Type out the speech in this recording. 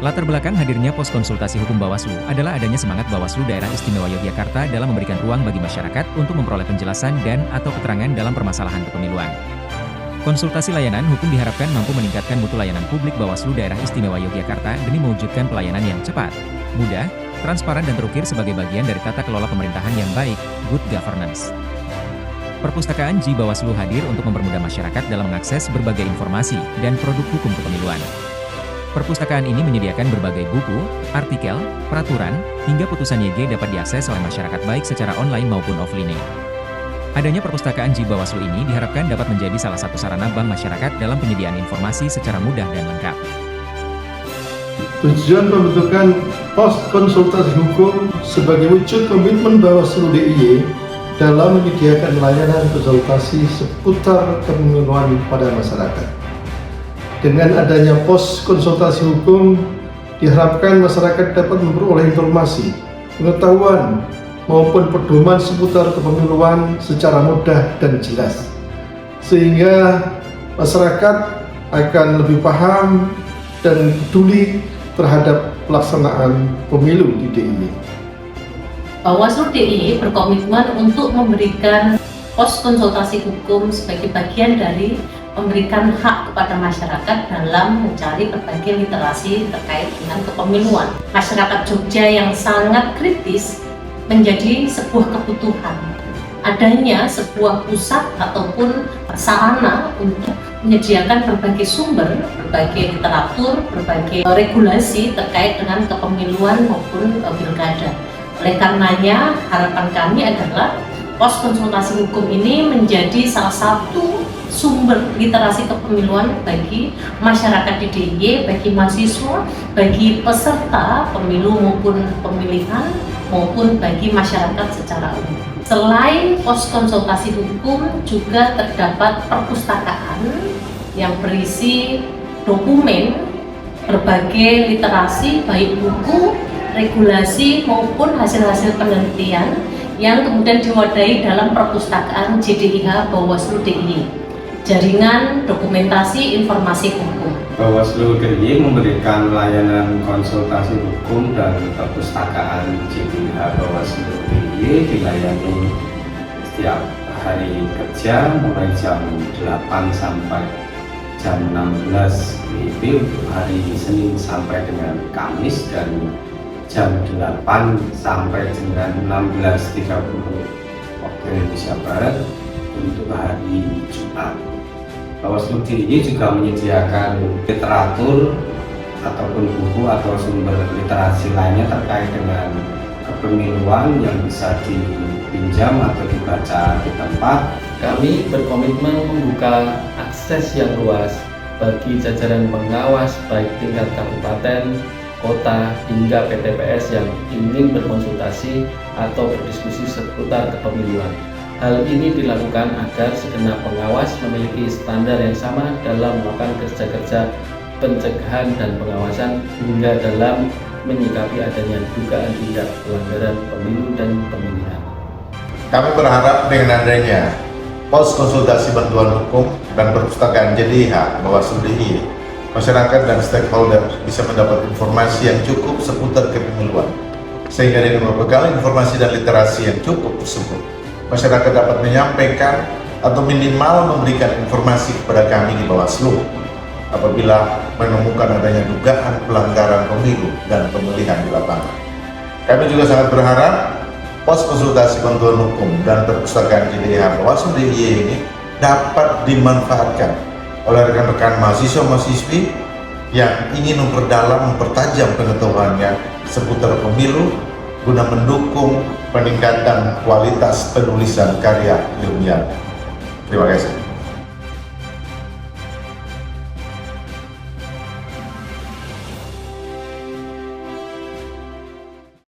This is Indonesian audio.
Latar belakang hadirnya pos konsultasi hukum Bawaslu adalah adanya semangat Bawaslu Daerah Istimewa Yogyakarta dalam memberikan ruang bagi masyarakat untuk memperoleh penjelasan dan/atau keterangan dalam permasalahan kepemiluan. Konsultasi layanan hukum diharapkan mampu meningkatkan mutu layanan publik Bawaslu Daerah Istimewa Yogyakarta demi mewujudkan pelayanan yang cepat, mudah, transparan dan terukir sebagai bagian dari tata kelola pemerintahan yang baik, good governance. Perpustakaan J Bawaslu hadir untuk mempermudah masyarakat dalam mengakses berbagai informasi dan produk hukum kepemiluan. Perpustakaan ini menyediakan berbagai buku, artikel, peraturan, hingga putusan YG dapat diakses oleh masyarakat baik secara online maupun offline. Adanya perpustakaan J Bawaslu ini diharapkan dapat menjadi salah satu sarana bank masyarakat dalam penyediaan informasi secara mudah dan lengkap. Tujuan pembentukan pos konsultasi hukum sebagai wujud komitmen Bawaslu DIY dalam menyediakan layanan konsultasi seputar kepemiluan pada masyarakat. Dengan adanya pos konsultasi hukum, diharapkan masyarakat dapat memperoleh informasi, pengetahuan, maupun pedoman seputar kepemiluan secara mudah dan jelas. Sehingga masyarakat akan lebih paham dan peduli terhadap pelaksanaan pemilu di DIY. Bawaslu DIY berkomitmen untuk memberikan pos konsultasi hukum sebagai bagian dari memberikan hak kepada masyarakat dalam mencari berbagai literasi terkait dengan kepemiluan. Masyarakat Jogja yang sangat kritis menjadi sebuah kebutuhan. Adanya sebuah pusat ataupun sarana untuk menyediakan berbagai sumber, berbagai literatur, berbagai regulasi terkait dengan kepemiluan maupun pilkada. Oleh karenanya, harapan kami adalah pos konsultasi hukum ini menjadi salah satu sumber literasi kepemiluan bagi masyarakat di DIY, bagi mahasiswa, bagi peserta pemilu maupun pemilihan, maupun bagi masyarakat secara umum. Selain pos konsultasi hukum, juga terdapat perpustakaan yang berisi dokumen berbagai literasi, baik buku, regulasi, maupun hasil-hasil penelitian yang kemudian diwadahi dalam perpustakaan JDIH Bawaslu DIY. Jaringan dokumentasi informasi hukum. Bawaslu DIY memberikan layanan konsultasi hukum dan perpustakaan JDIH Bawaslu DIY dilayani setiap hari kerja mulai jam 8 sampai jam 16 WIB untuk hari Senin sampai dengan Kamis, dan jam 8 sampai dengan 16.30 waktu Indonesia Barat untuk hari Jumat. Bawaslu DIY juga menyediakan literatur ataupun buku atau sumber literasi lainnya terkait dengan kepemiluan yang bisa dipinjam atau dibaca di tempat. Kami berkomitmen membuka akses yang luas bagi jajaran pengawas baik tingkat kabupaten, kota, hingga PTPS yang ingin berkonsultasi atau berdiskusi seputar kepemiluan. Hal ini dilakukan agar segenap pengawas memiliki standar yang sama dalam melakukan kerja-kerja pencegahan dan pengawasan hingga dalam menyikapi adanya dugaan tindak pelanggaran pemilu dan pemilihan. Kami berharap dengan adanya pos konsultasi bantuan hukum dan perpustakaan JDIH Bawaslu DIY, masyarakat dan stakeholder bisa mendapat informasi yang cukup seputar kepemiluan, sehingga dengan berbekal informasi dan literasi yang cukup tersebut, masyarakat dapat menyampaikan atau minimal memberikan informasi kepada kami di Bawaslu apabila menemukan adanya dugaan pelanggaran pemilu dan pemilihan di lapangan. Kami juga sangat berharap pos konsultasi bantuan hukum dan perpustakaan JDIH Bawaslu DIY ini dapat dimanfaatkan oleh rekan-rekan mahasiswa-mahasiswi yang ingin mempertajam pengetahuannya seputar pemilu guna mendukung peningkatan kualitas penulisan karya ilmiah. Terima kasih.